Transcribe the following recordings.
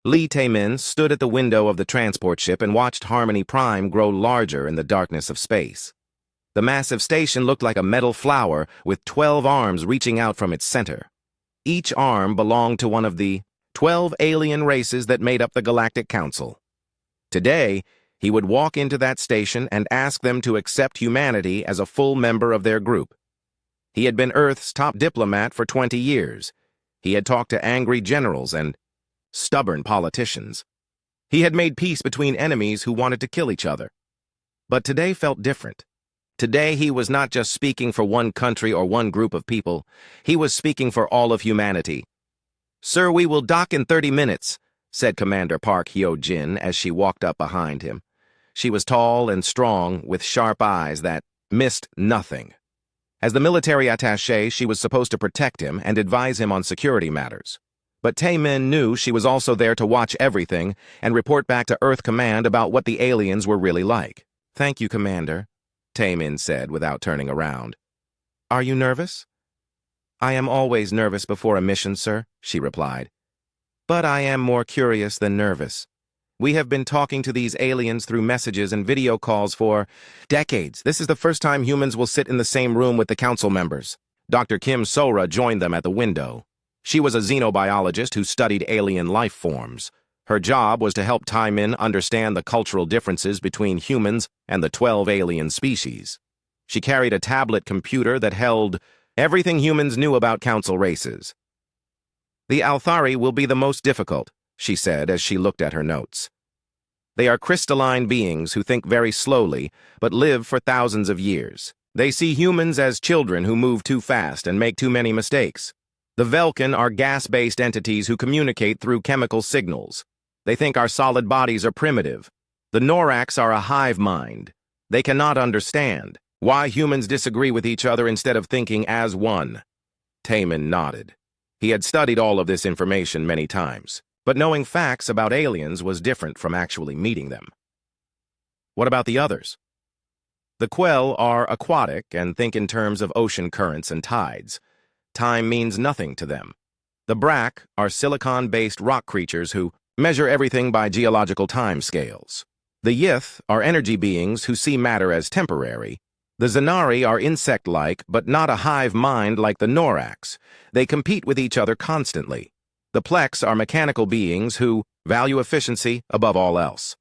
Lee Tae-min stood at the window of the transport ship and watched Harmony Prime grow larger in the darkness of space. The massive station looked like a metal flower with 12 arms reaching out from its center. Each arm belonged to one of the 12 alien races that made up the Galactic Council. Today, he would walk into that station and ask them to accept humanity as a full member of their group. He had been Earth's top diplomat for 20 years. He had talked to angry generals and stubborn politicians. He had made peace between enemies who wanted to kill each other. But today felt different. Today he was not just speaking for one country or one group of people. He was speaking for all of humanity. "Sir, we will dock in 30 minutes, said Commander Park Hyo-jin as she walked up behind him. She was tall and strong, with sharp eyes that missed nothing. As the military attaché, she was supposed to protect him and advise him on security matters. But Tae-min knew she was also there to watch everything and report back to Earth Command about what the aliens were really like. "Thank you, Commander," Tae-min said without turning around. "Are you nervous?" "I am always nervous before a mission, sir," she replied. "But I am more curious than nervous. We have been talking to these aliens through messages and video calls for decades. This is the first time humans will sit in the same room with the council members." Dr. Kim Sora joined them at the window. She was a xenobiologist who studied alien life forms. Her job was to help Tae-min understand the cultural differences between humans and the 12 alien species. She carried a tablet computer that held everything humans knew about council races. "The Althari will be the most difficult," she said as she looked at her notes. "They are crystalline beings who think very slowly, but live for thousands of years. They see humans as children who move too fast and make too many mistakes. The Velkin are gas-based entities who communicate through chemical signals. They think our solid bodies are primitive. The Norax are a hive mind. They cannot understand why humans disagree with each other instead of thinking as one." Tae-min nodded. He had studied all of this information many times, but knowing facts about aliens was different from actually meeting them. "What about the others?" "The Quell are aquatic and think in terms of ocean currents and tides. Time means nothing to them. The Brack are silicon-based rock creatures who measure everything by geological time scales. The Yith are energy beings who see matter as temporary. The Zanari are insect-like, but not a hive mind like the Norax. They compete with each other constantly. The Plex are mechanical beings who value efficiency above all else.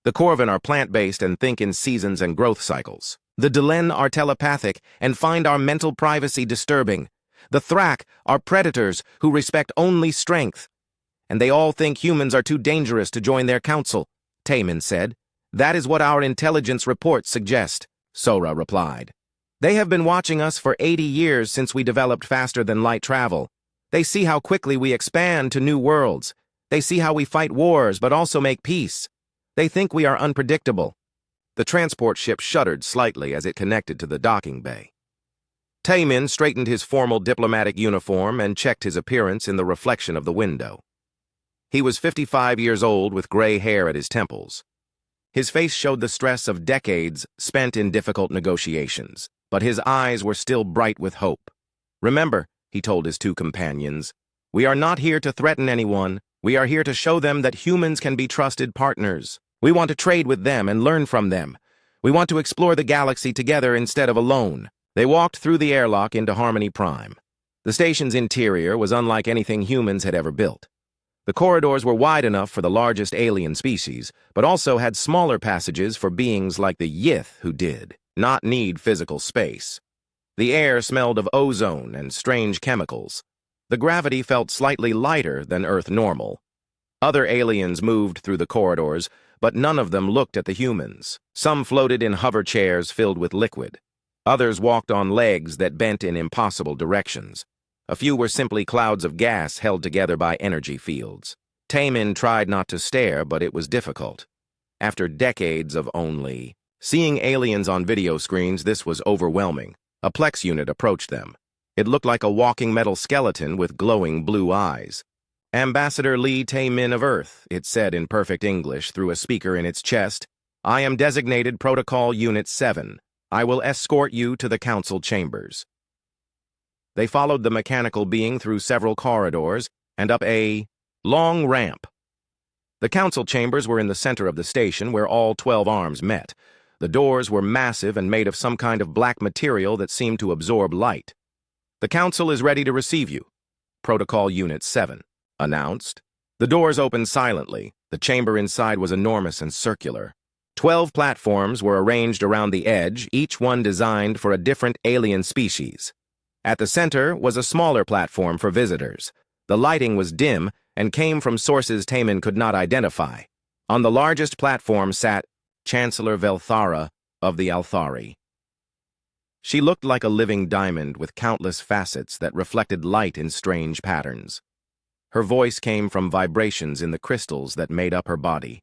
The Corvin are plant-based and think in seasons and growth cycles. The Delenn are telepathic and find our mental privacy disturbing. The Thrak are predators who respect only strength. And they all think humans are too dangerous to join their council," Tae-min said. "That is what our intelligence reports suggest," Sora replied. "They have been watching us for 80 years since we developed faster-than-light travel. They see how quickly we expand to new worlds. They see how we fight wars but also make peace. They think we are unpredictable." The transport ship shuddered slightly as it connected to the docking bay. Tae-min straightened his formal diplomatic uniform and checked his appearance in the reflection of the window. He was 55 years old with gray hair at his temples. His face showed the stress of decades spent in difficult negotiations, but his eyes were still bright with hope. "Remember," he told his two companions, "we are not here to threaten anyone. We are here to show them that humans can be trusted partners. We want to trade with them and learn from them. We want to explore the galaxy together instead of alone." They walked through the airlock into Harmony Prime. The station's interior was unlike anything humans had ever built. The corridors were wide enough for the largest alien species, but also had smaller passages for beings like the Yith who did not need physical space. The air smelled of ozone and strange chemicals. The gravity felt slightly lighter than Earth normal. Other aliens moved through the corridors, but none of them looked at the humans. Some floated in hover chairs filled with liquid. Others walked on legs that bent in impossible directions. A few were simply clouds of gas held together by energy fields. Tae-min tried not to stare, but it was difficult. After decades of only seeing aliens on video screens, this was overwhelming. A Plex unit approached them. It looked like a walking metal skeleton with glowing blue eyes. "Ambassador Lee Tae-min of Earth," it said in perfect English through a speaker in its chest. "I am designated Protocol Unit 7. I will escort you to the council chambers." They followed the mechanical being through several corridors and up a long ramp. The council chambers were in the center of the station where all 12 arms met. The doors were massive and made of some kind of black material that seemed to absorb light. "The council is ready to receive you," Protocol Unit 7 announced. The doors opened silently. The chamber inside was enormous and circular. 12 platforms were arranged around the edge, each one designed for a different alien species. At the center was a smaller platform for visitors. The lighting was dim and came from sources Taman could not identify. On the largest platform sat Chancellor Velthara of the Althari. She looked like a living diamond with countless facets that reflected light in strange patterns. Her voice came from vibrations in the crystals that made up her body.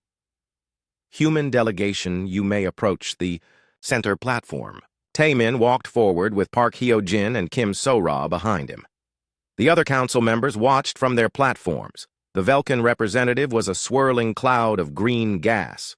"Human delegation, you may approach the center platform." Taemin walked forward with Park Hyo-jin and Kim So-ra behind him. The other council members watched from their platforms. The Velkan representative was a swirling cloud of green gas.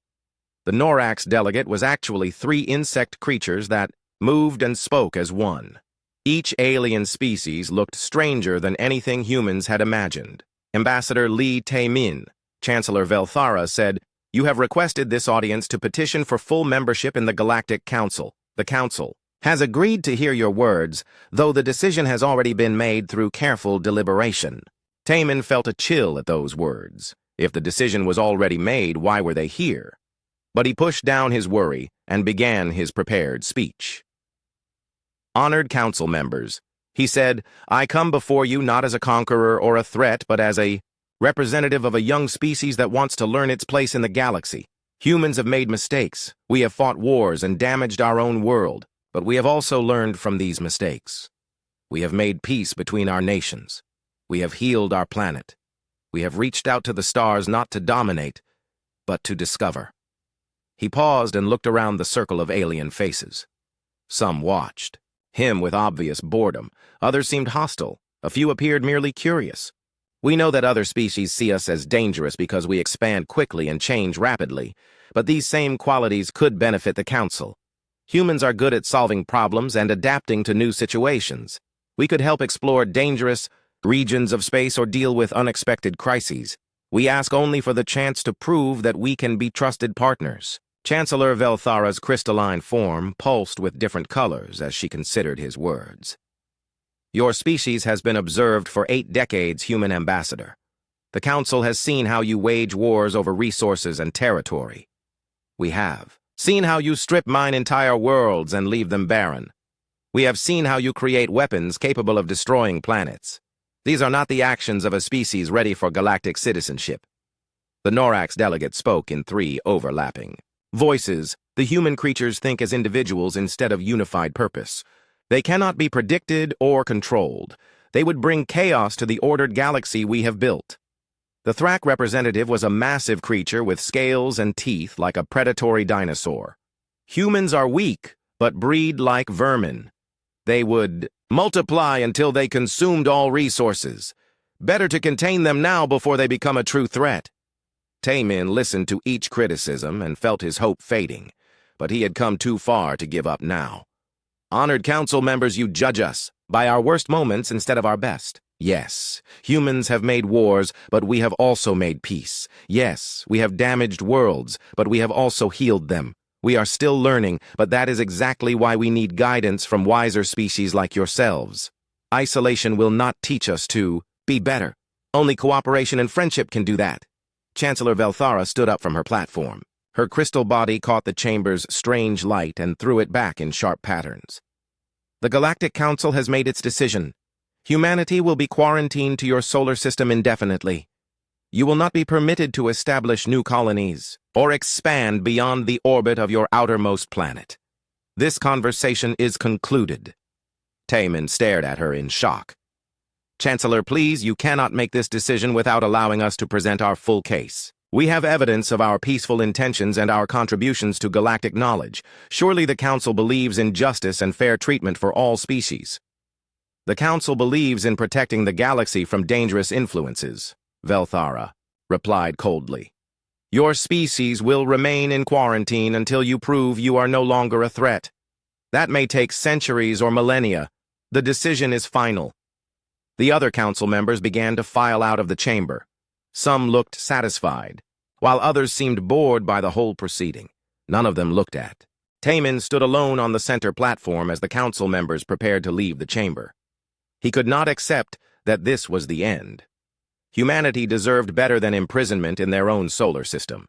The Norax delegate was actually 3 insect creatures that moved and spoke as one. Each alien species looked stranger than anything humans had imagined. Ambassador Lee Tae-min, Chancellor Velthara, said, "You have requested this audience to petition for full membership in the Galactic Council. The Council has agreed to hear your words, though the decision has already been made through careful deliberation." Taemin felt a chill at those words. If the decision was already made, why were they here? But he pushed down his worry and began his prepared speech. "Honored council members," he said, "I come before you not as a conqueror or a threat, but as a representative of a young species that wants to learn its place in the galaxy. Humans have made mistakes. We have fought wars and damaged our own world, but we have also learned from these mistakes. We have made peace between our nations. We have healed our planet. We have reached out to the stars not to dominate, but to discover." He paused and looked around the circle of alien faces. Some watched, him with obvious boredom. Others seemed hostile. A few appeared merely curious. "We know that other species see us as dangerous because we expand quickly and change rapidly, but these same qualities could benefit the Council. Humans are good at solving problems and adapting to new situations. We could help explore dangerous regions of space or deal with unexpected crises. We ask only for the chance to prove that we can be trusted partners." Chancellor Velthara's crystalline form pulsed with different colors as she considered his words. "Your species has been observed for 8 decades, human ambassador. The Council has seen how you wage wars over resources and territory. We have seen how you strip mine entire worlds and leave them barren. We have seen how you create weapons capable of destroying planets. These are not the actions of a species ready for galactic citizenship." The Norax delegate spoke in 3 overlapping voices. "The human creatures think as individuals instead of unified purpose. They cannot be predicted or controlled. They would bring chaos to the ordered galaxy we have built." The Thrak representative was a massive creature with scales and teeth like a predatory dinosaur. "Humans are weak, but breed like vermin. They would multiply until they consumed all resources. Better to contain them now before they become a true threat." Taemin listened to each criticism and felt his hope fading, but he had come too far to give up now. "Honored council members, you judge us by our worst moments instead of our best. Yes, humans have made wars, but we have also made peace. Yes, we have damaged worlds, but we have also healed them. We are still learning, but that is exactly why we need guidance from wiser species like yourselves. Isolation will not teach us to be better. Only cooperation and friendship can do that." Chancellor Velthara stood up from her platform. Her crystal body caught the chamber's strange light and threw it back in sharp patterns. "The Galactic Council has made its decision. Humanity will be quarantined to your solar system indefinitely. You will not be permitted to establish new colonies or expand beyond the orbit of your outermost planet. This conversation is concluded." Taemin stared at her in shock. "Chancellor, please, you cannot make this decision without allowing us to present our full case. We have evidence of our peaceful intentions and our contributions to galactic knowledge. Surely the Council believes in justice and fair treatment for all species." "The Council believes in protecting the galaxy from dangerous influences," Velthara replied coldly. "Your species will remain in quarantine until you prove you are no longer a threat. That may take centuries or millennia. The decision is final." The other council members began to file out of the chamber. Some looked satisfied. while others seemed bored by the whole proceeding. None of them looked at. Tamin stood alone on the center platform as the council members prepared to leave the chamber. He could not accept that this was the end. Humanity deserved better than imprisonment in their own solar system.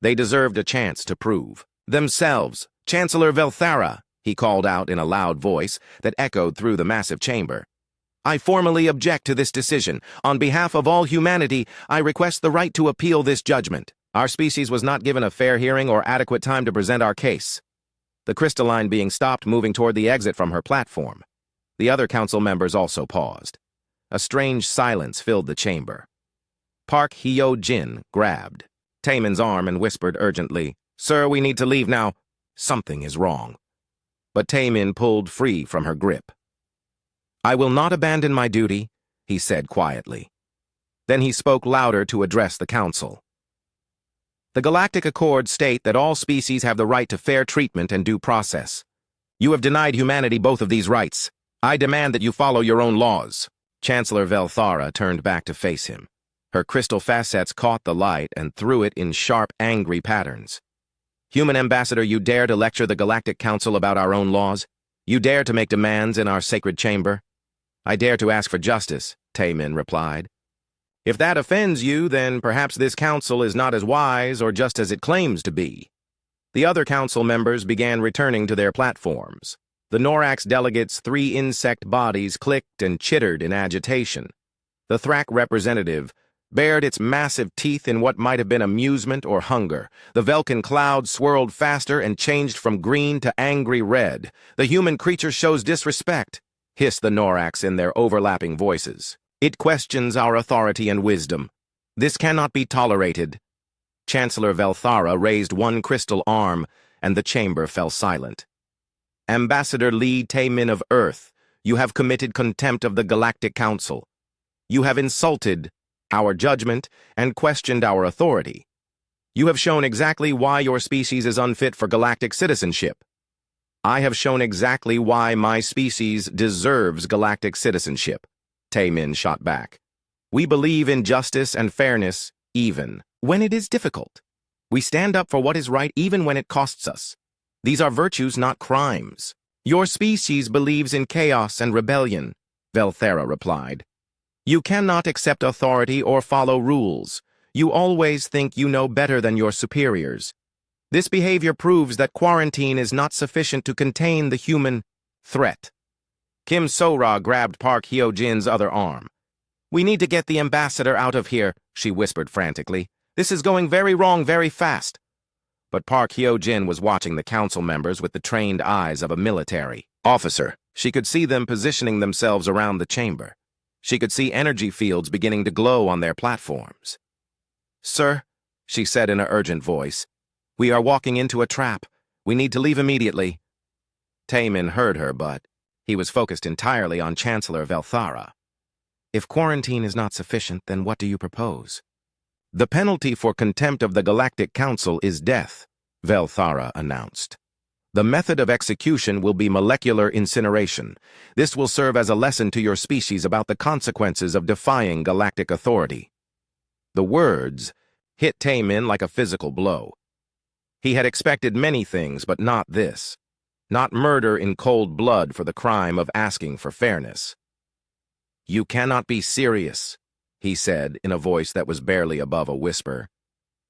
They deserved a chance to prove themselves. Chancellor Velthara, he called out in a loud voice that echoed through the massive chamber. I formally object to this decision. On behalf of all humanity, I request the right to appeal this judgment. Our species was not given a fair hearing or adequate time to present our case. The crystalline being stopped moving toward the exit from her platform. The other council members also paused. A strange silence filled the chamber. Park Hyo-jin grabbed Tamin's arm and whispered urgently, Sir, we need to leave now. Something is wrong. But Tamin pulled free from her grip. I will not abandon my duty, he said quietly. Then he spoke louder to address the council. The Galactic Accords state that all species have the right to fair treatment and due process. You have denied humanity both of these rights. I demand that you follow your own laws. Chancellor Velthara turned back to face him. Her crystal facets caught the light and threw it in sharp, angry patterns. Human ambassador, you dare to lecture the Galactic Council about our own laws? You dare to make demands in our sacred chamber? I dare to ask for justice, Tamin replied. If that offends you, then perhaps this council is not as wise or just as it claims to be. The other council members began returning to their platforms. The Norax delegates' 3 insect bodies clicked and chittered in agitation. The Thrak representative bared its massive teeth in what might have been amusement or hunger. The Velkan cloud swirled faster and changed from green to angry red. The human creature shows disrespect, hissed the Norax in their overlapping voices. It questions our authority and wisdom. This cannot be tolerated. Chancellor Velthara raised one crystal arm, and the chamber fell silent. Ambassador Lee Tamin of Earth, you have committed contempt of the Galactic Council. You have insulted our judgment and questioned our authority. You have shown exactly why your species is unfit for galactic citizenship. I have shown exactly why my species deserves galactic citizenship, Tamin shot back. We believe in justice and fairness, even when it is difficult. We stand up for what is right even when it costs us. These are virtues, not crimes. Your species believes in chaos and rebellion, Velthara replied. You cannot accept authority or follow rules. You always think you know better than your superiors. This behavior proves that quarantine is not sufficient to contain the human threat. Kim Sora grabbed Park Hyo-jin's other arm. We need to get the ambassador out of here, she whispered frantically. This is going very wrong very fast. But Park Hyo-jin was watching the council members with the trained eyes of a military officer. She could see them positioning themselves around the chamber. She could see energy fields beginning to glow on their platforms. Sir, she said in an urgent voice, we are walking into a trap. We need to leave immediately. Tamin heard her, but he was focused entirely on Chancellor Velthara. If quarantine is not sufficient, then what do you propose? The penalty for contempt of the Galactic Council is death, Velthara announced. The method of execution will be molecular incineration. This will serve as a lesson to your species about the consequences of defying galactic authority. The words hit Tamin like a physical blow. He had expected many things, but not this. Not murder in cold blood for the crime of asking for fairness. You cannot be serious, he said in a voice that was barely above a whisper.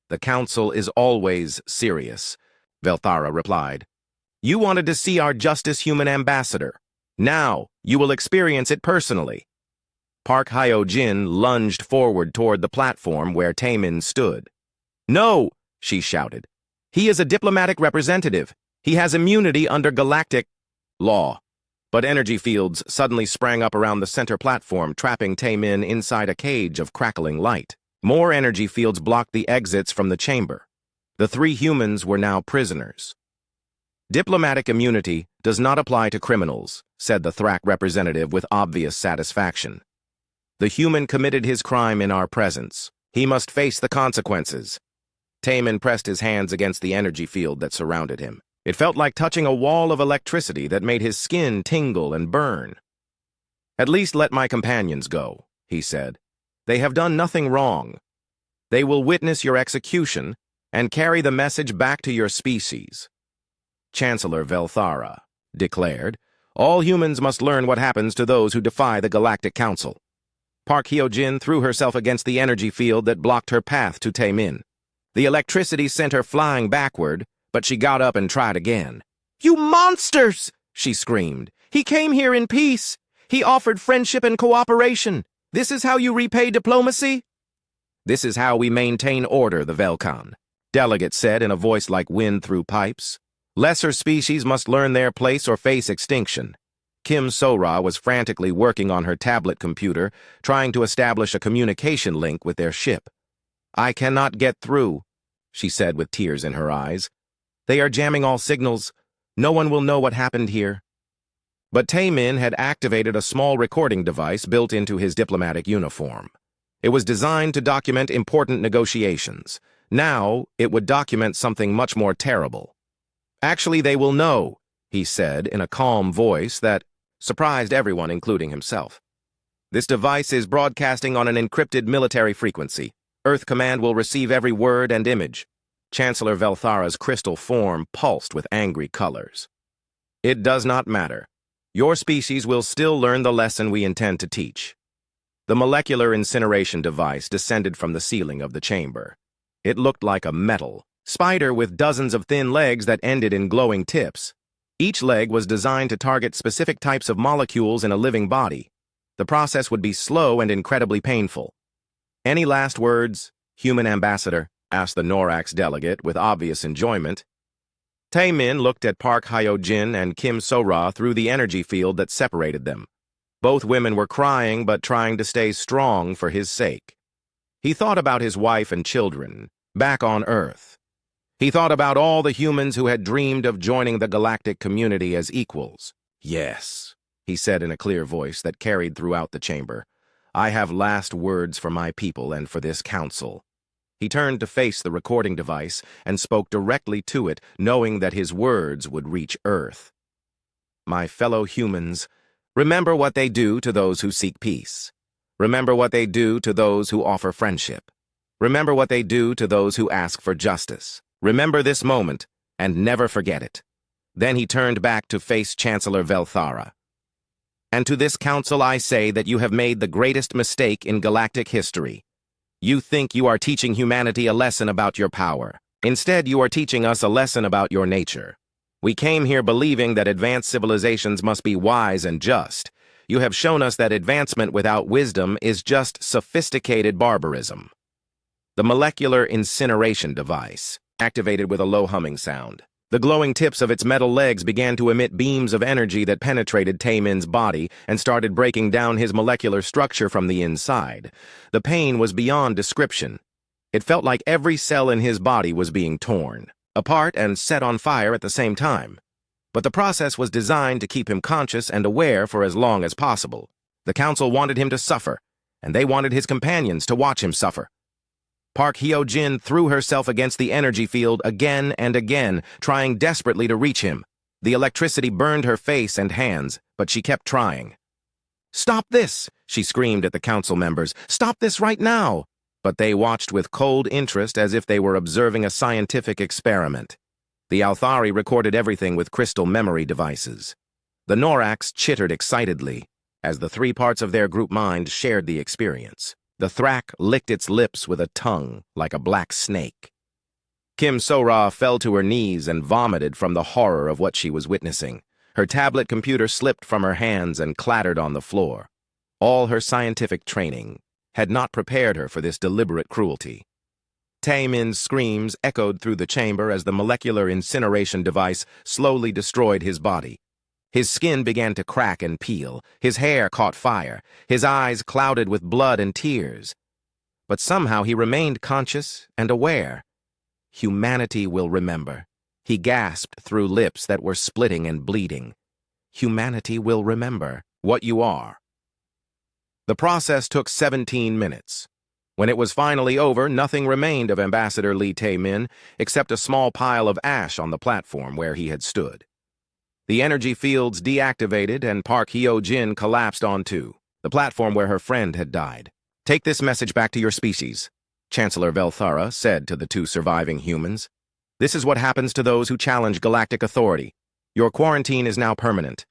The council is always serious, Velthara replied. You wanted to see our Justice Human Ambassador. Now you will experience it personally. Park Hyo-jin lunged forward toward the platform where Tamin stood. No, she shouted. He is a diplomatic representative. He has immunity under galactic law. But energy fields suddenly sprang up around the center platform, trapping Tamin inside a cage of crackling light. More energy fields blocked the exits from the chamber. The 3 humans were now prisoners. Diplomatic immunity does not apply to criminals, said the Thrak representative with obvious satisfaction. The human committed his crime in our presence. He must face the consequences. Tamin pressed his hands against the energy field that surrounded him. It felt like touching a wall of electricity that made his skin tingle and burn. At least let my companions go, he said. They have done nothing wrong. They will witness your execution and carry the message back to your species. Chancellor Velthara declared, "All humans must learn what happens to those who defy the Galactic Council." Park Hyo-jin threw herself against the energy field that blocked her path to Tae-min. The electricity sent her flying backward, but she got up and tried again. "You monsters!" she screamed. "He came here in peace. He offered friendship and cooperation. This is how you repay diplomacy?" "This is how we maintain order," the Velkan delegate said in a voice like wind through pipes. "Lesser species must learn their place or face extinction." Kim So-ra was frantically working on her tablet computer, trying to establish a communication link with their ship. "I cannot get through," she said with tears in her eyes. "They are jamming all signals. No one will know what happened here." But Tae-min had activated a small recording device built into his diplomatic uniform. It was designed to document important negotiations. Now, it would document something much more terrible. "Actually, they will know," he said in a calm voice that surprised everyone, including himself. "This device is broadcasting on an encrypted military frequency. Earth Command will receive every word and image." Chancellor Velthara's crystal form pulsed with angry colors. "It does not matter. Your species will still learn the lesson we intend to teach." The molecular incineration device descended from the ceiling of the chamber. It looked like a metal spider with dozens of thin legs that ended in glowing tips. Each leg was designed to target specific types of molecules in a living body. The process would be slow and incredibly painful. "Any last words, human ambassador?" asked the Norax delegate with obvious enjoyment. Tae-min looked at Park Hyo-jin and Kim So-ra through the energy field that separated them. Both women were crying but trying to stay strong for his sake. He thought about his wife and children, back on Earth. He thought about all the humans who had dreamed of joining the galactic community as equals. "Yes," he said in a clear voice that carried throughout the chamber. "I have last words for my people and for this council." He turned to face the recording device and spoke directly to it, knowing that his words would reach Earth. "My fellow humans, remember what they do to those who seek peace. Remember what they do to those who offer friendship. Remember what they do to those who ask for justice. Remember this moment, and never forget it." Then he turned back to face Chancellor Velthara. "And to this council I say that you have made the greatest mistake in galactic history. You think you are teaching humanity a lesson about your power. Instead, you are teaching us a lesson about your nature. We came here believing that advanced civilizations must be wise and just. You have shown us that advancement without wisdom is just sophisticated barbarism." The molecular incineration device activated with a low humming sound. The glowing tips of its metal legs began to emit beams of energy that penetrated Tae-min's body and started breaking down his molecular structure from the inside. The pain was beyond description. It felt like every cell in his body was being torn apart and set on fire at the same time. But the process was designed to keep him conscious and aware for as long as possible. The council wanted him to suffer, and they wanted his companions to watch him suffer. Park Hyo-jin threw herself against the energy field again and again, trying desperately to reach him. The electricity burned her face and hands, but she kept trying. "Stop this!" she screamed at the council members. "Stop this right now!" But they watched with cold interest as if they were observing a scientific experiment. The Althari recorded everything with crystal memory devices. The Norax chittered excitedly as the three parts of their group mind shared the experience. The Thrak licked its lips with a tongue like a black snake. Kim So-ra fell to her knees and vomited from the horror of what she was witnessing. Her tablet computer slipped from her hands and clattered on the floor. All her scientific training had not prepared her for this deliberate cruelty. Tae-min's screams echoed through the chamber as the molecular incineration device slowly destroyed his body. His skin began to crack and peel, his hair caught fire, his eyes clouded with blood and tears. But somehow he remained conscious and aware. "Humanity will remember," he gasped through lips that were splitting and bleeding. "Humanity will remember what you are." The process took 17 minutes. When it was finally over, nothing remained of Ambassador Lee Tae-min except a small pile of ash on the platform where he had stood. The energy fields deactivated and Park Hyo-jin collapsed onto the platform where her friend had died. "Take this message back to your species. Chancellor Velthara said to the two surviving humans. "This is what happens to those who challenge galactic authority. Your quarantine is now permanent.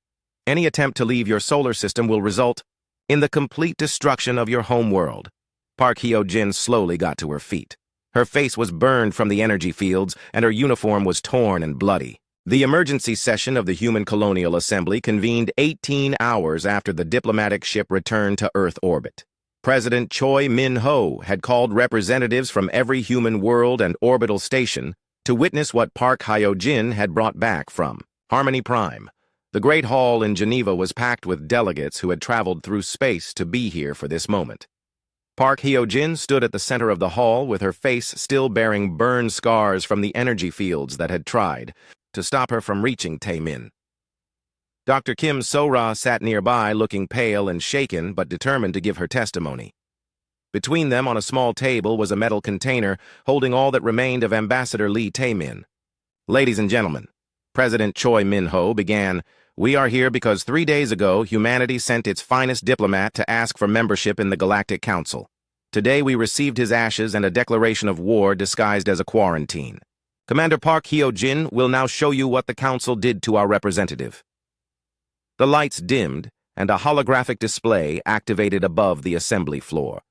Any attempt to leave your solar system will result in the complete destruction of your home world." Park Hyo-jin slowly got to her feet. Her face was burned from the energy fields, and her uniform was torn and bloody. The emergency session of the Human Colonial Assembly convened 18 hours after the diplomatic ship returned to Earth orbit. President Choi Min-ho had called representatives from every human world and orbital station to witness what Park Hyo-jin had brought back from Harmony Prime. The Great Hall in Geneva was packed with delegates who had traveled through space to be here for this moment. Park Hyo-jin stood at the center of the hall with her face still bearing burn scars from the energy fields that had tried to stop her from reaching Tae-min. Dr. Kim So-ra sat nearby looking pale and shaken but determined to give her testimony. Between them on a small table was a metal container holding all that remained of Ambassador Lee Tae-min. "Ladies and gentlemen," President Choi Min-ho began, "we are here because 3 days ago humanity sent its finest diplomat to ask for membership in the Galactic Council. Today we received his ashes and a declaration of war disguised as a quarantine. Commander Park Hyo-jin will now show you what the Council did to our representative." The lights dimmed, and a holographic display activated above the assembly floor.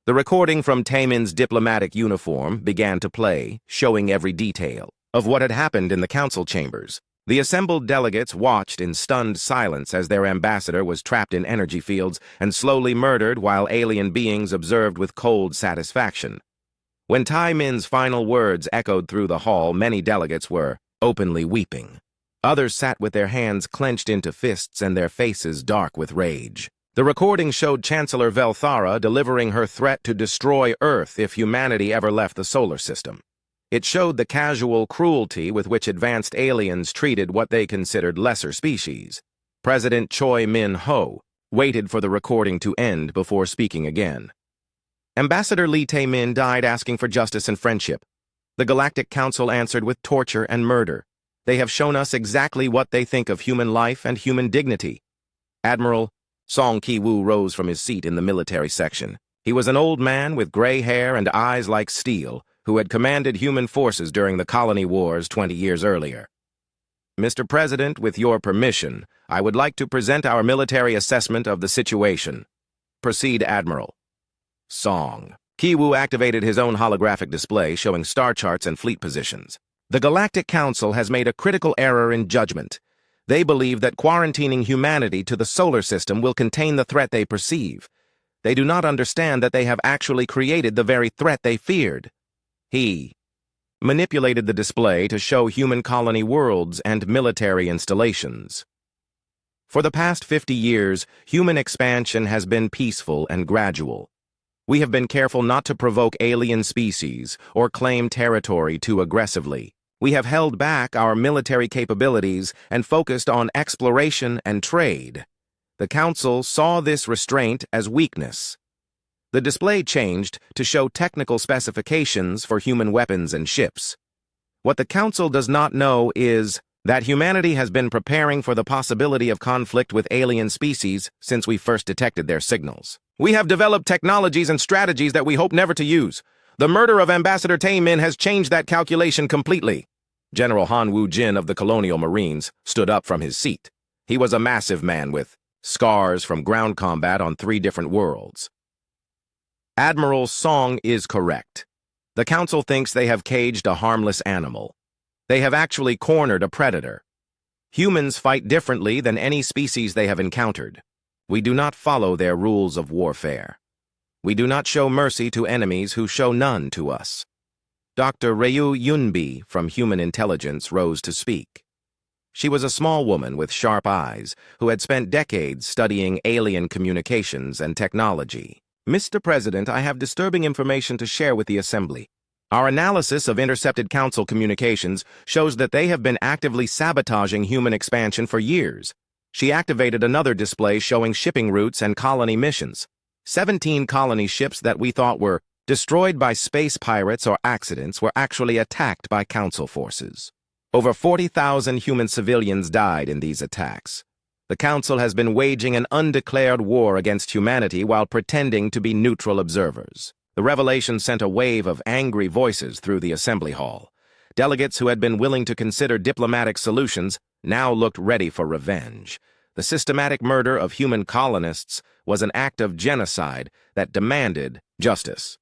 The recording from Taemin's diplomatic uniform began to play, showing every detail of what had happened in the council chambers. The assembled delegates watched in stunned silence as their ambassador was trapped in energy fields and slowly murdered while alien beings observed with cold satisfaction. When Tae-min's final words echoed through the hall, many delegates were openly weeping. Others sat with their hands clenched into fists and their faces dark with rage. The recording showed Chancellor Velthara delivering her threat to destroy Earth if humanity ever left the solar system. It showed the casual cruelty with which advanced aliens treated what they considered lesser species. President Choi Min-ho waited for the recording to end before speaking again. Ambassador Lee Tae-min died asking for justice and friendship. The Galactic Council answered with torture and murder. They have shown us exactly what they think of human life and human dignity. Admiral Song Ki-woo rose from his seat in the military section. He was an old man with gray hair and eyes like steel, who had commanded human forces during the colony wars 20 years earlier. "Mr. President, with your permission, I would like to present our military assessment of the situation." "Proceed, Admiral." Song. Ki-woo activated his own holographic display showing star charts and fleet positions. "The Galactic Council has made a critical error in judgment. They believe that quarantining humanity to the solar system will contain the threat they perceive. They do not understand that they have actually created the very threat they feared." He manipulated the display to show human colony worlds and military installations. For the past 50 years, human expansion has been peaceful and gradual. We have been careful not to provoke alien species or claim territory too aggressively. We have held back our military capabilities and focused on exploration and trade. The Council saw this restraint as weakness. The display changed to show technical specifications for human weapons and ships. What the Council does not know is that humanity has been preparing for the possibility of conflict with alien species since we first detected their signals. "We have developed technologies and strategies that we hope never to use. The murder of Ambassador Tae-min has changed that calculation completely." General Han Woo-jin of the Colonial Marines stood up from his seat. He was a massive man with scars from ground combat on 3 different worlds. Admiral Song is correct. The Council thinks they have caged a harmless animal. They have actually cornered a predator. Humans fight differently than any species they have encountered. We do not follow their rules of warfare. We do not show mercy to enemies who show none to us. Dr. Ryu Yunbi from Human Intelligence rose to speak. She was a small woman with sharp eyes who had spent decades studying alien communications and technology. "Mr. President, I have disturbing information to share with the Assembly. Our analysis of intercepted Council communications shows that they have been actively sabotaging human expansion for years." She activated another display showing shipping routes and colony missions. 17 colony ships that we thought were destroyed by space pirates or accidents were actually attacked by Council forces. Over 40,000 human civilians died in these attacks. The Council has been waging an undeclared war against humanity while pretending to be neutral observers. The revelation sent a wave of angry voices through the assembly hall. Delegates who had been willing to consider diplomatic solutions now looked ready for revenge. The systematic murder of human colonists was an act of genocide that demanded justice.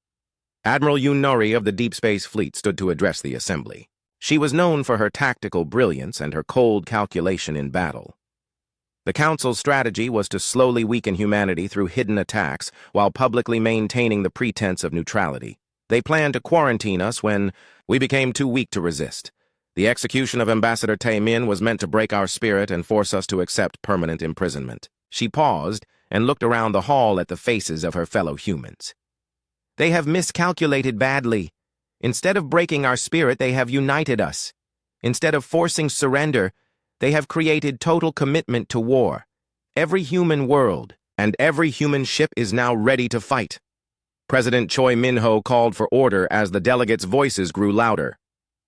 Admiral Yunori of the Deep Space Fleet stood to address the assembly. She was known for her tactical brilliance and her cold calculation in battle. The Council's strategy was to slowly weaken humanity through hidden attacks while publicly maintaining the pretense of neutrality. They planned to quarantine us when we became too weak to resist. The execution of Ambassador Tae-min was meant to break our spirit and force us to accept permanent imprisonment. She paused and looked around the hall at the faces of her fellow humans. They have miscalculated badly. Instead of breaking our spirit, they have united us. Instead of forcing surrender, they have created total commitment to war. Every human world and every human ship is now ready to fight. President Choi Min-ho called for order as the delegates' voices grew louder.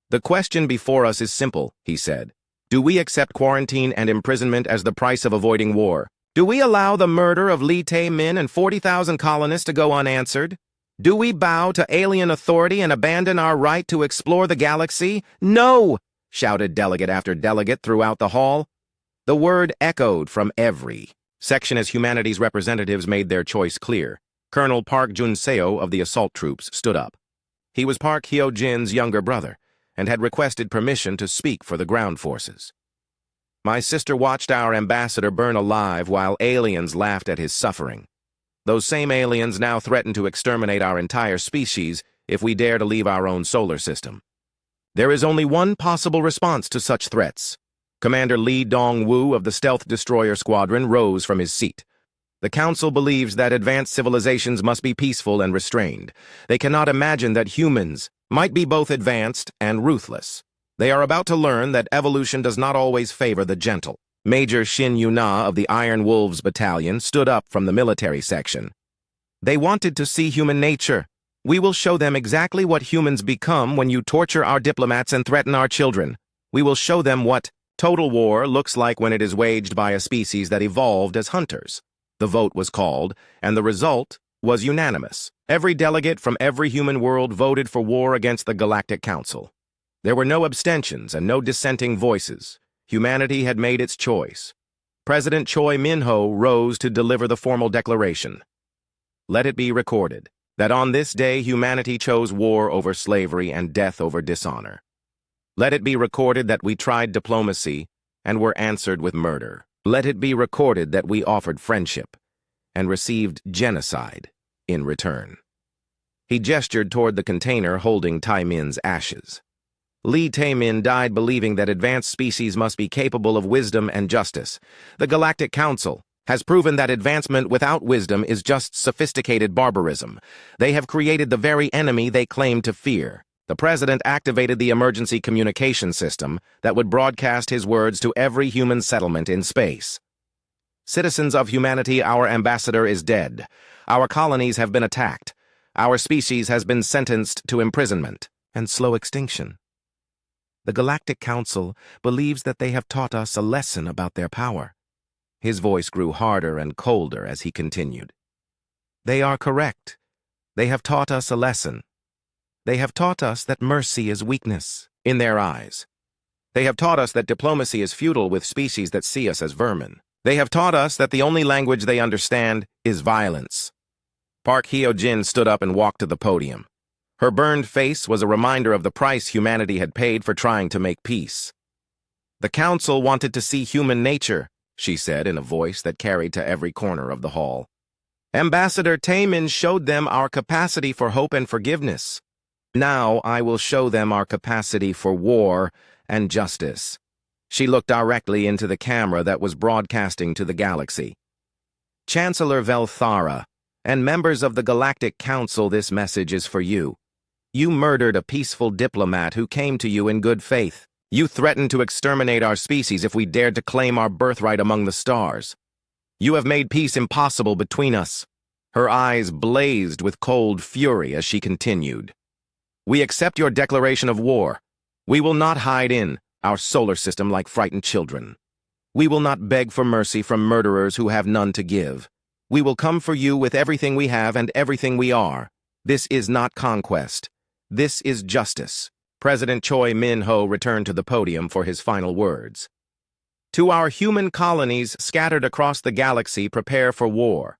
The question before us is simple, he said. Do we accept quarantine and imprisonment as the price of avoiding war? Do we allow the murder of Lee Tae-min and 40,000 colonists to go unanswered? Do we bow to alien authority and abandon our right to explore the galaxy? No! Shouted delegate after delegate throughout the hall. The word echoed from every section as humanity's representatives made their choice clear. Colonel Park Jun-seo of the assault troops stood up. He was Park Hyo-jin's younger brother and had requested permission to speak for the ground forces. My sister watched our ambassador burn alive while aliens laughed at his suffering. Those same aliens now threaten to exterminate our entire species if we dare to leave our own solar system. There is only one possible response to such threats. Commander Lee Dong-woo of the Stealth Destroyer Squadron rose from his seat. The Council believes that advanced civilizations must be peaceful and restrained. They cannot imagine that humans might be both advanced and ruthless. They are about to learn that evolution does not always favor the gentle. Major Shin Yuna of the Iron Wolves Battalion stood up from the military section. They wanted to see human nature. We will show them exactly what humans become when you torture our diplomats and threaten our children. We will show them what total war looks like when it is waged by a species that evolved as hunters. The vote was called, and the result was unanimous. Every delegate from every human world voted for war against the Galactic Council. There were no abstentions and no dissenting voices. Humanity had made its choice. President Choi Min-ho rose to deliver the formal declaration. Let it be recorded that on this day humanity chose war over slavery and death over dishonor. Let it be recorded that we tried diplomacy and were answered with murder. Let it be recorded that we offered friendship and received genocide in return. He gestured toward the container holding Tae-min's ashes. Lee Tae-min died believing that advanced species must be capable of wisdom and justice. The Galactic Council has proven that advancement without wisdom is just sophisticated barbarism. They have created the very enemy they claim to fear. The president activated the emergency communication system that would broadcast his words to every human settlement in space. Citizens of humanity, our ambassador is dead. Our colonies have been attacked. Our species has been sentenced to imprisonment and slow extinction. The Galactic Council believes that they have taught us a lesson about their power. His voice grew harder and colder as he continued. They are correct. They have taught us a lesson. They have taught us that mercy is weakness in their eyes. They have taught us that diplomacy is futile with species that see us as vermin. They have taught us that the only language they understand is violence. Park Hyo-jin stood up and walked to the podium. Her burned face was a reminder of the price humanity had paid for trying to make peace. The Council wanted to see human nature, she said in a voice that carried to every corner of the hall. Ambassador Tae-min showed them our capacity for hope and forgiveness. Now I will show them our capacity for war and justice. She looked directly into the camera that was broadcasting to the galaxy. Chancellor Velthara, and members of the Galactic Council, this message is for you. You murdered a peaceful diplomat who came to you in good faith. You threatened to exterminate our species if we dared to claim our birthright among the stars. You have made peace impossible between us. Her eyes blazed with cold fury as she continued. We accept your declaration of war. We will not hide in our solar system like frightened children. We will not beg for mercy from murderers who have none to give. We will come for you with everything we have and everything we are. This is not conquest. This is justice. President Choi Min-ho returned to the podium for his final words. To our human colonies scattered across the galaxy, prepare for war.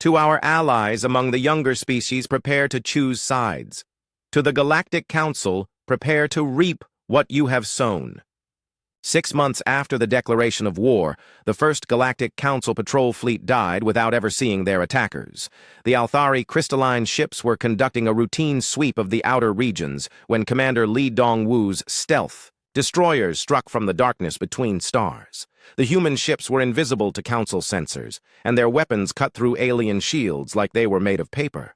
To our allies among the younger species, prepare to choose sides. To the Galactic Council, prepare to reap what you have sown. 6 months after the declaration of war, the first Galactic Council patrol fleet died without ever seeing their attackers. The Althari crystalline ships were conducting a routine sweep of the outer regions when Commander Lee Dong-woo's stealth destroyers struck from the darkness between stars. The human ships were invisible to Council sensors, and their weapons cut through alien shields like they were made of paper.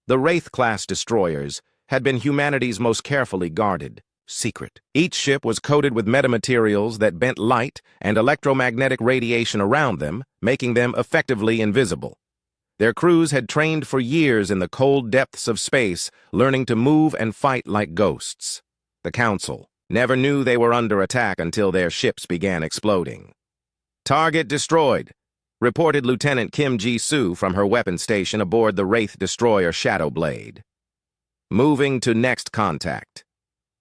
The Wraith-class destroyers had been humanity's most carefully guarded secret. Each ship was coated with metamaterials that bent light and electromagnetic radiation around them, making them effectively invisible. Their crews had trained for years in the cold depths of space, learning to move and fight like ghosts. The Council never knew they were under attack until their ships began exploding. "Target destroyed," reported Lieutenant Kim Ji-soo from her weapon station aboard the Wraith destroyer Shadowblade. Moving to next contact.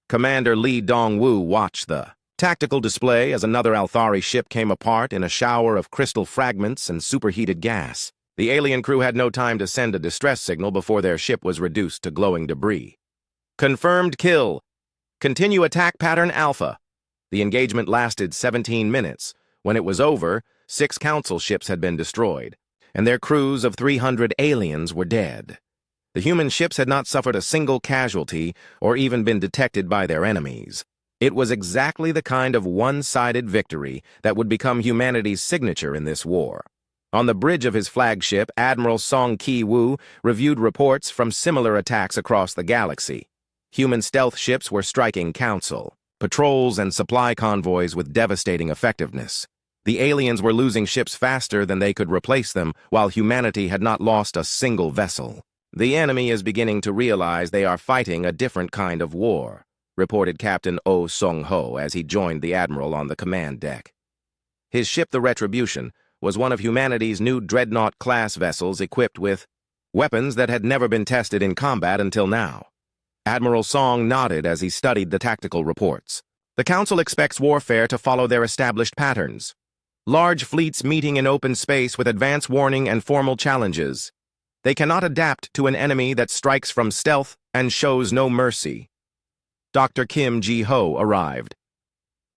Commander Lee Dong-woo watched the tactical display as another Althari ship came apart in a shower of crystal fragments and superheated gas. The alien crew had no time to send a distress signal before their ship was reduced to glowing debris. "Confirmed kill. Continue attack pattern Alpha." The engagement lasted 17 minutes. When it was over, 6 Council ships had been destroyed, and their crews of 300 aliens were dead. The human ships had not suffered a single casualty or even been detected by their enemies. It was exactly the kind of one-sided victory that would become humanity's signature in this war. On the bridge of his flagship, Admiral Song Ki-woo reviewed reports from similar attacks across the galaxy. Human stealth ships were striking Council patrols and supply convoys with devastating effectiveness. The aliens were losing ships faster than they could replace them, while humanity had not lost a single vessel. "The enemy is beginning to realize they are fighting a different kind of war," reported Captain Oh Sung-ho as he joined the Admiral on the command deck. His ship, the Retribution, was one of humanity's new Dreadnought-class vessels equipped with weapons that had never been tested in combat until now. Admiral Song nodded as he studied the tactical reports. The Council expects warfare to follow their established patterns. Large fleets meeting in open space with advance warning and formal challenges. They cannot adapt to an enemy that strikes from stealth and shows no mercy. Dr. Kim Ji-ho arrived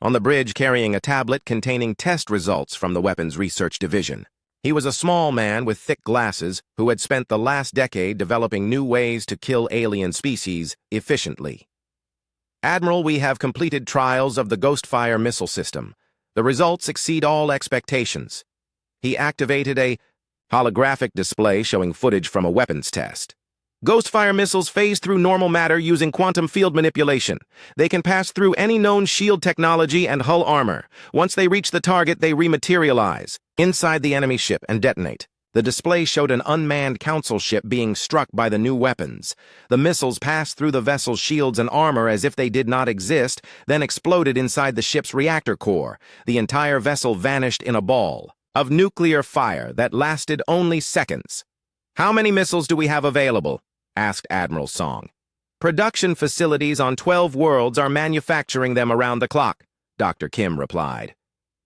on the bridge carrying a tablet containing test results from the Weapons Research Division. He was a small man with thick glasses who had spent the last decade developing new ways to kill alien species efficiently. "Admiral, we have completed trials of the Ghostfire missile system. The results exceed all expectations." He activated a holographic display showing footage from a weapons test. "Ghostfire missiles phase through normal matter using quantum field manipulation. They can pass through any known shield technology and hull armor. Once they reach the target, they rematerialize inside the enemy ship and detonate." The display showed an unmanned Council ship being struck by the new weapons. The missiles passed through the vessel's shields and armor as if they did not exist, then exploded inside the ship's reactor core. The entire vessel vanished in a ball of nuclear fire that lasted only seconds. "How many missiles do we have available?" asked Admiral Song. "Production facilities on 12 worlds are manufacturing them around the clock," Dr. Kim replied.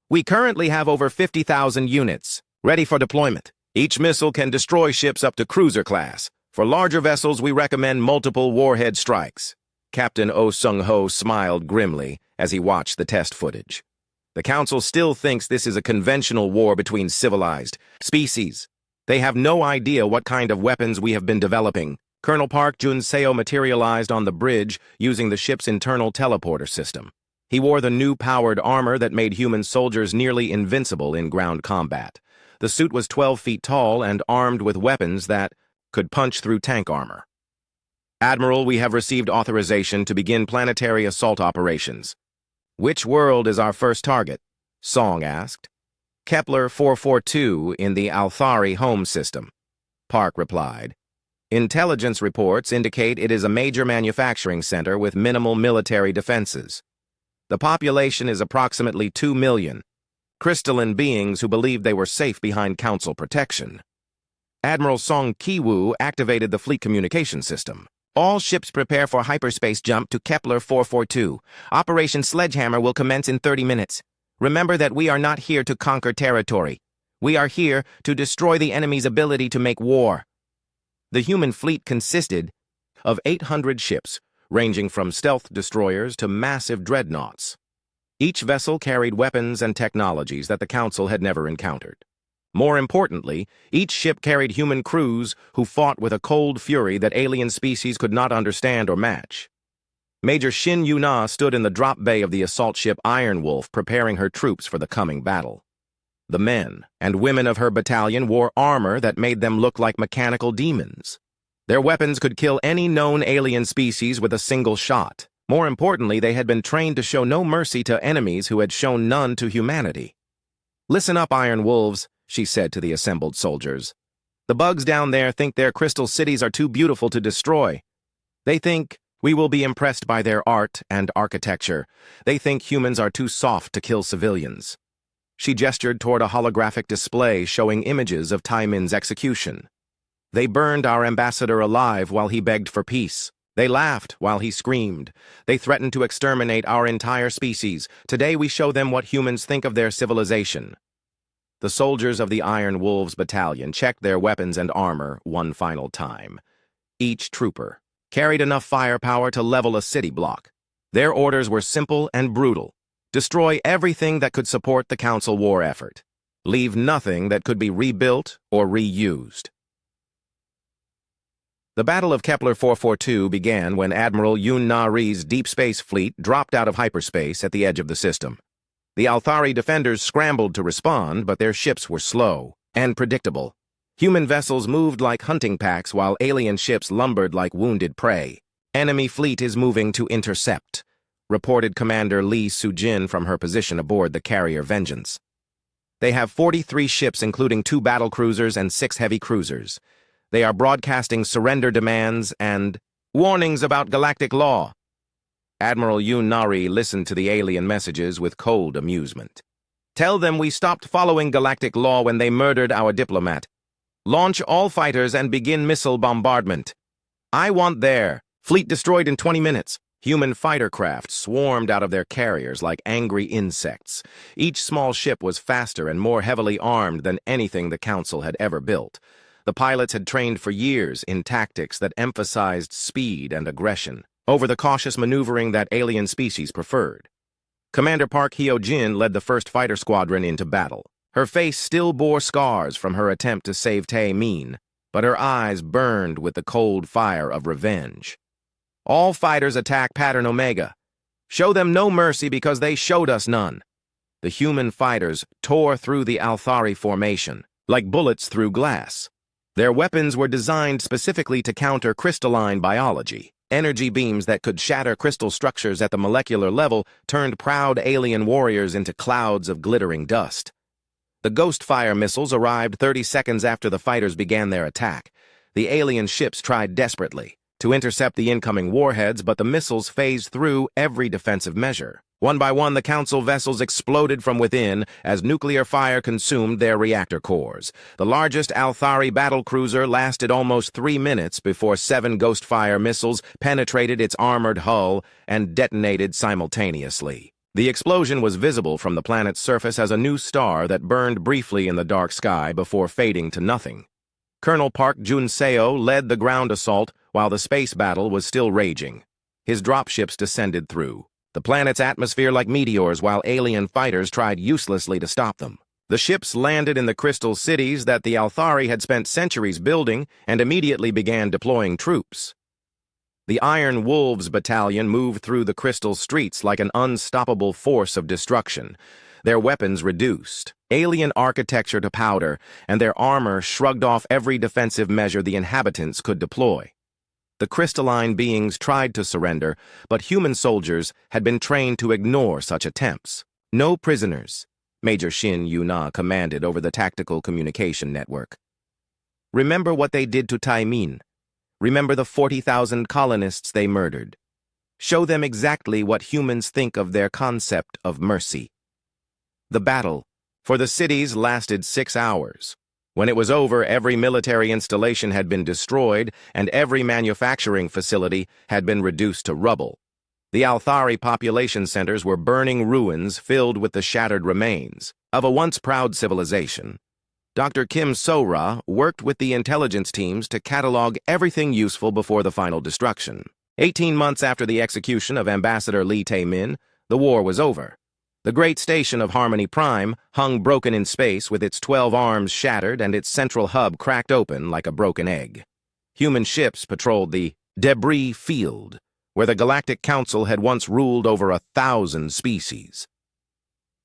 "We currently have over 50,000 units, ready for deployment. Each missile can destroy ships up to cruiser class. For larger vessels, we recommend multiple warhead strikes." Captain Oh Sung-ho smiled grimly as he watched the test footage. "The Council still thinks this is a conventional war between civilized species. They have no idea what kind of weapons we have been developing." Colonel Park Jun-seo materialized on the bridge using the ship's internal teleporter system. He wore the new powered armor that made human soldiers nearly invincible in ground combat. The suit was 12 feet tall and armed with weapons that could punch through tank armor. "Admiral, we have received authorization to begin planetary assault operations." "Which world is our first target?" Song asked. "Kepler 442 in the Althari home system," Park replied. "Intelligence reports indicate it is a major manufacturing center with minimal military defenses. The population is approximately 2 million, crystalline beings who believed they were safe behind Council protection." Admiral Song Ki-woo activated the fleet communication system. All ships prepare for hyperspace jump to Kepler 442. Operation Sledgehammer will commence in 30 minutes. Remember that we are not here to conquer territory. We are here to destroy the enemy's ability to make war. The human fleet consisted of 800 ships, ranging from stealth destroyers to massive dreadnoughts. Each vessel carried weapons and technologies that the Council had never encountered. More importantly, each ship carried human crews who fought with a cold fury that alien species could not understand or match. Major Shin Yu-na stood in the drop bay of the assault ship Iron Wolf, preparing her troops for the coming battle. The men and women of her battalion wore armor that made them look like mechanical demons. Their weapons could kill any known alien species with a single shot. More importantly, they had been trained to show no mercy to enemies who had shown none to humanity. "Listen up, Iron Wolves," she said to the assembled soldiers. "The bugs down there think their crystal cities are too beautiful to destroy. They think we will be impressed by their art and architecture. They think humans are too soft to kill civilians." She gestured toward a holographic display showing images of Taimin's execution. "They burned our ambassador alive while he begged for peace. They laughed while he screamed. They threatened to exterminate our entire species. Today we show them what humans think of their civilization." The soldiers of the Iron Wolves battalion checked their weapons and armor one final time. Each trooper carried enough firepower to level a city block. Their orders were simple and brutal. Destroy everything that could support the Council war effort. Leave nothing that could be rebuilt or reused. The Battle of Kepler 442 began when Admiral Yoon-na-ri's Deep Space Fleet dropped out of hyperspace at the edge of the system. The Althari defenders scrambled to respond, but their ships were slow and predictable. Human vessels moved like hunting packs while alien ships lumbered like wounded prey. "Enemy fleet is moving to intercept," reported Commander Lee Soo-jin from her position aboard the carrier Vengeance. "They have 43 ships including 2 battlecruisers and 6 heavy cruisers. They are broadcasting surrender demands and warnings about galactic law." Admiral Yoon-na-ri listened to the alien messages with cold amusement. "Tell them we stopped following galactic law when they murdered our diplomat. Launch all fighters and begin missile bombardment. I want their fleet destroyed in 20 minutes. Human fighter craft swarmed out of their carriers like angry insects. Each small ship was faster and more heavily armed than anything the Council had ever built. The pilots had trained for years in tactics that emphasized speed and aggression over the cautious maneuvering that alien species preferred. Commander Park Hyo-jin led the first fighter squadron into battle. Her face still bore scars from her attempt to save Tae-min, but her eyes burned with the cold fire of revenge. "All fighters attack Pattern Omega. Show them no mercy because they showed us none." The human fighters tore through the Althari formation, like bullets through glass. Their weapons were designed specifically to counter crystalline biology. Energy beams that could shatter crystal structures at the molecular level turned proud alien warriors into clouds of glittering dust. The Ghost Fire missiles arrived 30 seconds after the fighters began their attack. The alien ships tried desperately to intercept the incoming warheads, but the missiles phased through every defensive measure. One by one, the Council vessels exploded from within as nuclear fire consumed their reactor cores. The largest Althari battlecruiser lasted almost 3 minutes before 7 Ghost Fire missiles penetrated its armored hull and detonated simultaneously. The explosion was visible from the planet's surface as a new star that burned briefly in the dark sky before fading to nothing. Colonel Park Jun-seo led the ground assault while the space battle was still raging. His dropships descended through the planet's atmosphere like meteors while alien fighters tried uselessly to stop them. The ships landed in the crystal cities that the Althari had spent centuries building and immediately began deploying troops. The Iron Wolves battalion moved through the crystal streets like an unstoppable force of destruction. Their weapons reduced, alien architecture to powder, and their armor shrugged off every defensive measure the inhabitants could deploy. The crystalline beings tried to surrender, but human soldiers had been trained to ignore such attempts. "No prisoners," Major Shin Yu-na commanded over the tactical communication network. "Remember what they did to Tae-min. Remember the 40,000 colonists they murdered. Show them exactly what humans think of their concept of mercy." The battle for the cities lasted 6 hours. When it was over, every military installation had been destroyed and every manufacturing facility had been reduced to rubble. The Althari population centers were burning ruins filled with the shattered remains of a once proud civilization. Dr. Kim So-ra worked with the intelligence teams to catalog everything useful before the final destruction. 18 months after the execution of Ambassador Lee Tae-min, the war was over. The great station of Harmony Prime hung broken in space with its 12 arms shattered and its central hub cracked open like a broken egg. Human ships patrolled the debris field, where the Galactic Council had once ruled over 1,000 species.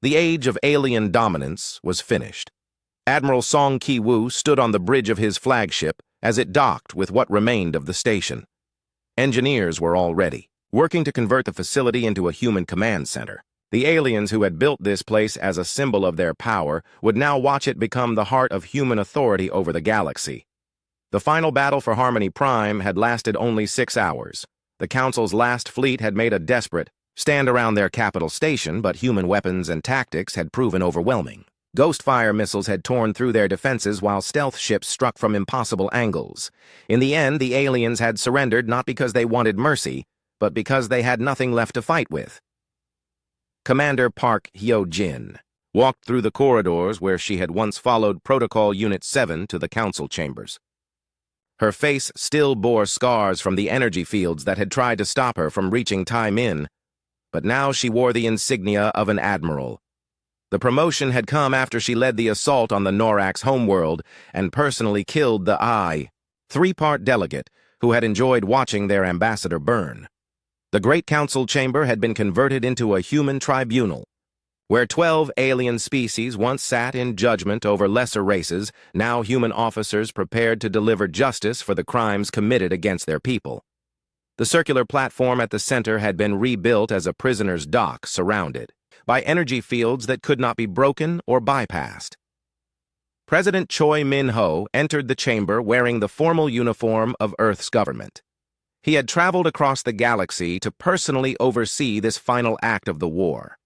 The age of alien dominance was finished. Admiral Song Ki-woo stood on the bridge of his flagship as it docked with what remained of the station. Engineers were all ready, working to convert the facility into a human command center. The aliens who had built this place as a symbol of their power would now watch it become the heart of human authority over the galaxy. The final battle for Harmony Prime had lasted only 6 hours. The Council's last fleet had made a desperate stand around their capital station, but human weapons and tactics had proven overwhelming. Ghostfire missiles had torn through their defenses while stealth ships struck from impossible angles. In the end, the aliens had surrendered not because they wanted mercy, but because they had nothing left to fight with. Commander Park Hyo-jin walked through the corridors where she had once followed Protocol Unit 7 to the council chambers. Her face still bore scars from the energy fields that had tried to stop her from reaching Tae-min, but now she wore the insignia of an admiral. The promotion had come after she led the assault on the Norax homeworld and personally killed the three-part delegate who had enjoyed watching their ambassador burn. The Great Council Chamber had been converted into a human tribunal, where 12 alien species once sat in judgment over lesser races. Now human officers prepared to deliver justice for the crimes committed against their people. The circular platform at the center had been rebuilt as a prisoner's dock surrounded by energy fields that could not be broken or bypassed. President Choi Min-ho entered the chamber wearing the formal uniform of Earth's government. He had traveled across the galaxy to personally oversee this final act of the war.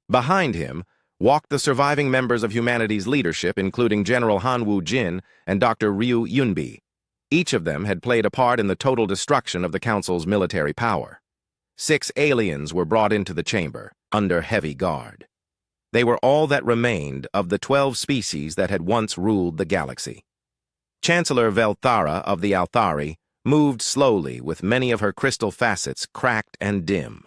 Behind him walked the surviving members of humanity's leadership, including General Han Woo-jin and Dr. Ryu Yunbi. Each of them had played a part in the total destruction of the Council's military power. 6 aliens were brought into the chamber, under heavy guard. They were all that remained of the 12 species that had once ruled the galaxy. Chancellor Velthara of the Althari moved slowly with many of her crystal facets cracked and dim.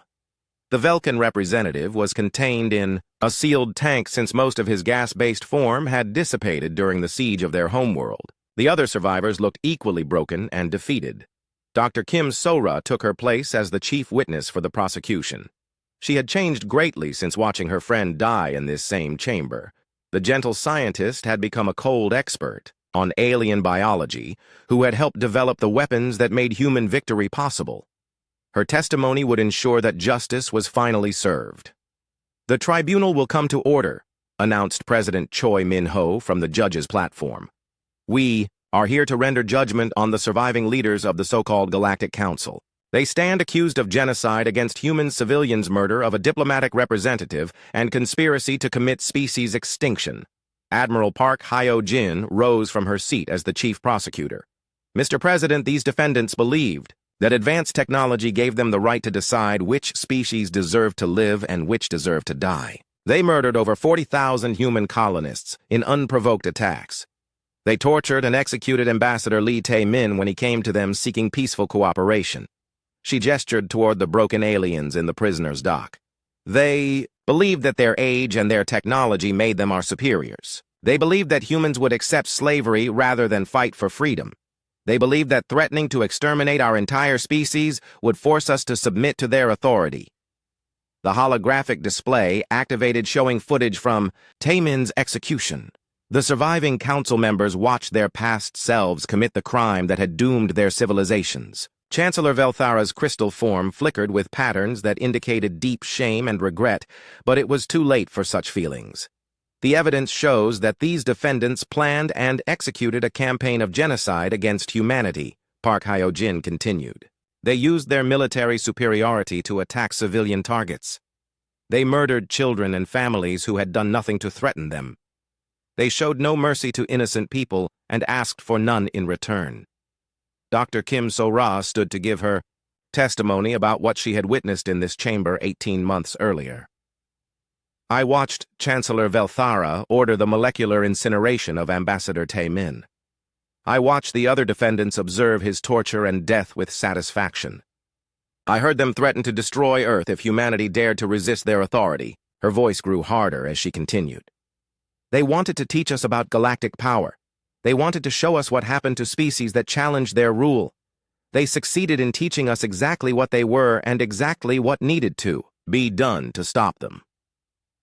The Velkan representative was contained in a sealed tank since most of his gas-based form had dissipated during the siege of their homeworld. The other survivors looked equally broken and defeated. Dr. Kim So-ra took her place as the chief witness for the prosecution. She had changed greatly since watching her friend die in this same chamber. The gentle scientist had become a cold expert on alien biology who had helped develop the weapons that made human victory possible. Her testimony would ensure that justice was finally served. "The tribunal will come to order," announced President Choi Min-ho from the judge's platform. "We are here to render judgment on the surviving leaders of the so-called Galactic Council. They stand accused of genocide against human civilians, murder of a diplomatic representative, and conspiracy to commit species extinction." Admiral Park Hyo-jin rose from her seat as the chief prosecutor. "Mr. President, these defendants believed that advanced technology gave them the right to decide which species deserved to live and which deserved to die. They murdered over 40,000 human colonists in unprovoked attacks. They tortured and executed Ambassador Lee Tae-min when he came to them seeking peaceful cooperation." She gestured toward the broken aliens in the prisoner's dock. "They believed that their age and their technology made them our superiors. They believed that humans would accept slavery rather than fight for freedom. They believed that threatening to exterminate our entire species would force us to submit to their authority." The holographic display activated, showing footage from Taemin's execution. The surviving council members watched their past selves commit the crime that had doomed their civilizations. Chancellor Velthara's crystal form flickered with patterns that indicated deep shame and regret, but it was too late for such feelings. The evidence shows that these defendants planned and executed a campaign of genocide against humanity, Park Hyo-jin continued. They used their military superiority to attack civilian targets. They murdered children and families who had done nothing to threaten them. They showed no mercy to innocent people and asked for none in return. Dr. Kim So-ra stood to give her testimony about what she had witnessed in this chamber 18 months earlier. I watched Chancellor Velthara order the molecular incineration of Ambassador Tae-min. I watched the other defendants observe his torture and death with satisfaction. I heard them threaten to destroy Earth if humanity dared to resist their authority. Her voice grew harder as she continued. They wanted to teach us about galactic power. They wanted to show us what happened to species that challenged their rule. They succeeded in teaching us exactly what they were and exactly what needed to be done to stop them.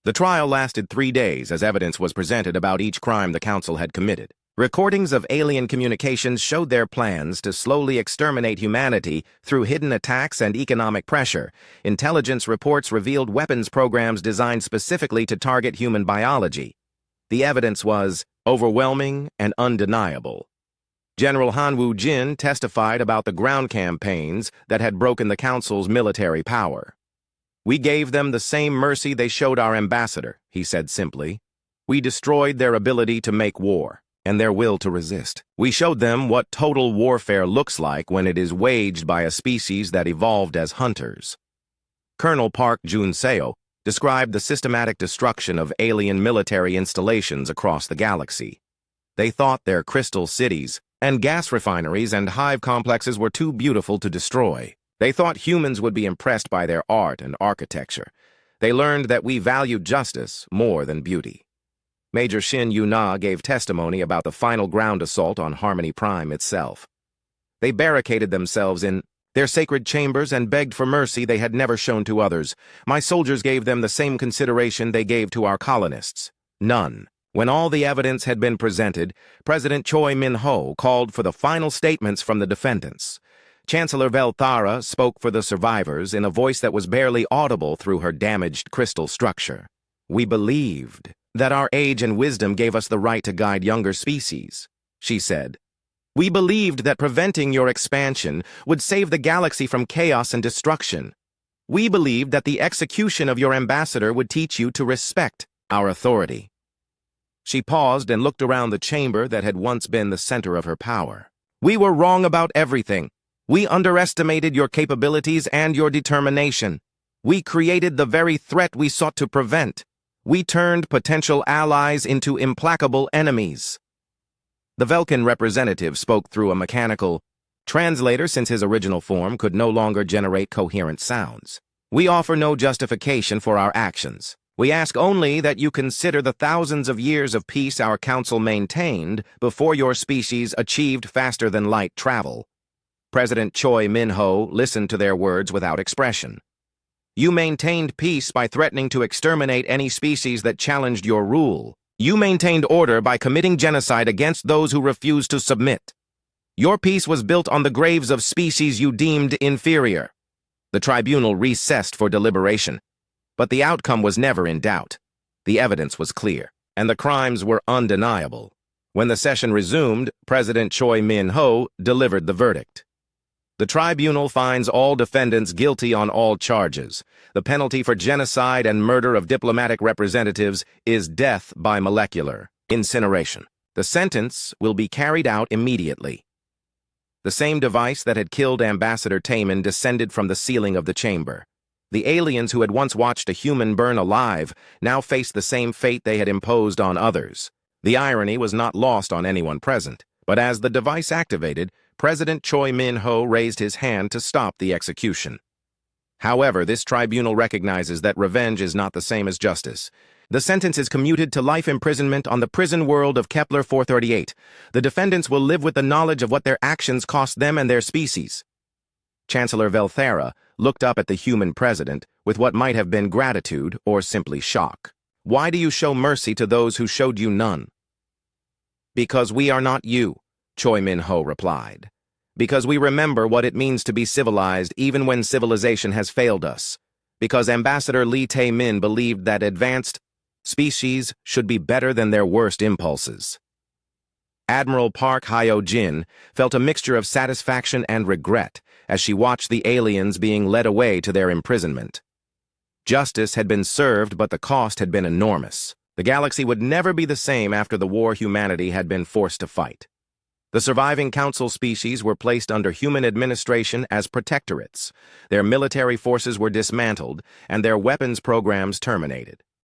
The trial lasted 3 days as evidence was presented about each crime the Council had committed. Recordings of alien communications showed their plans to slowly exterminate humanity through hidden attacks and economic pressure. Intelligence reports revealed weapons programs designed specifically to target human biology. The evidence was overwhelming and undeniable. General Han Woo-jin testified about the ground campaigns that had broken the Council's military power. We gave them the same mercy they showed our ambassador, he said simply. We destroyed their ability to make war and their will to resist. We showed them what total warfare looks like when it is waged by a species that evolved as hunters. Colonel Park Jun-seo described the systematic destruction of alien military installations across the galaxy. They thought their crystal cities and gas refineries and hive complexes were too beautiful to destroy. They thought humans would be impressed by their art and architecture. They learned that we valued justice more than beauty. Major Shin Yu-na gave testimony about the final ground assault on Harmony Prime itself. They barricaded themselves in their sacred chambers and begged for mercy they had never shown to others. My soldiers gave them the same consideration they gave to our colonists. None. When all the evidence had been presented, President Choi Min-ho called for the final statements from the defendants. Chancellor Velthara spoke for the survivors in a voice that was barely audible through her damaged crystal structure. We believed that our age and wisdom gave us the right to guide younger species, she said. We believed that preventing your expansion would save the galaxy from chaos and destruction. We believed that the execution of your ambassador would teach you to respect our authority. She paused and looked around the chamber that had once been the center of her power. We were wrong about everything. We underestimated your capabilities and your determination. We created the very threat we sought to prevent. We turned potential allies into implacable enemies. The Velkin representative spoke through a mechanical translator since his original form could no longer generate coherent sounds. We offer no justification for our actions. We ask only that you consider the thousands of years of peace our council maintained before your species achieved faster-than-light travel. President Choi Min-ho listened to their words without expression. You maintained peace by threatening to exterminate any species that challenged your rule. You maintained order by committing genocide against those who refused to submit. Your peace was built on the graves of species you deemed inferior. The tribunal recessed for deliberation, but the outcome was never in doubt. The evidence was clear, and the crimes were undeniable. When the session resumed, President Choi Min-ho delivered the verdict. The tribunal finds all defendants guilty on all charges. The penalty for genocide and murder of diplomatic representatives is death by molecular incineration. The sentence will be carried out immediately. The same device that had killed Ambassador Tae-min descended from the ceiling of the chamber. The aliens who had once watched a human burn alive now faced the same fate they had imposed on others. The irony was not lost on anyone present, but as the device activated, President Choi Min-ho raised his hand to stop the execution. However, this tribunal recognizes that revenge is not the same as justice. The sentence is commuted to life imprisonment on the prison world of Kepler 438. The defendants will live with the knowledge of what their actions cost them and their species. Chancellor Velthara looked up at the human president with what might have been gratitude or simply shock. Why do you show mercy to those who showed you none? Because we are not you, Choi Min-ho replied. Because we remember what it means to be civilized even when civilization has failed us. Because Ambassador Lee Tae-min believed that advanced species should be better than their worst impulses. Admiral Park Hyo-jin felt a mixture of satisfaction and regret as she watched the aliens being led away to their imprisonment. Justice had been served, but the cost had been enormous. The galaxy would never be the same after the war humanity had been forced to fight. The surviving council species were placed under human administration as protectorates. Their military forces were dismantled, and their weapons programs terminated.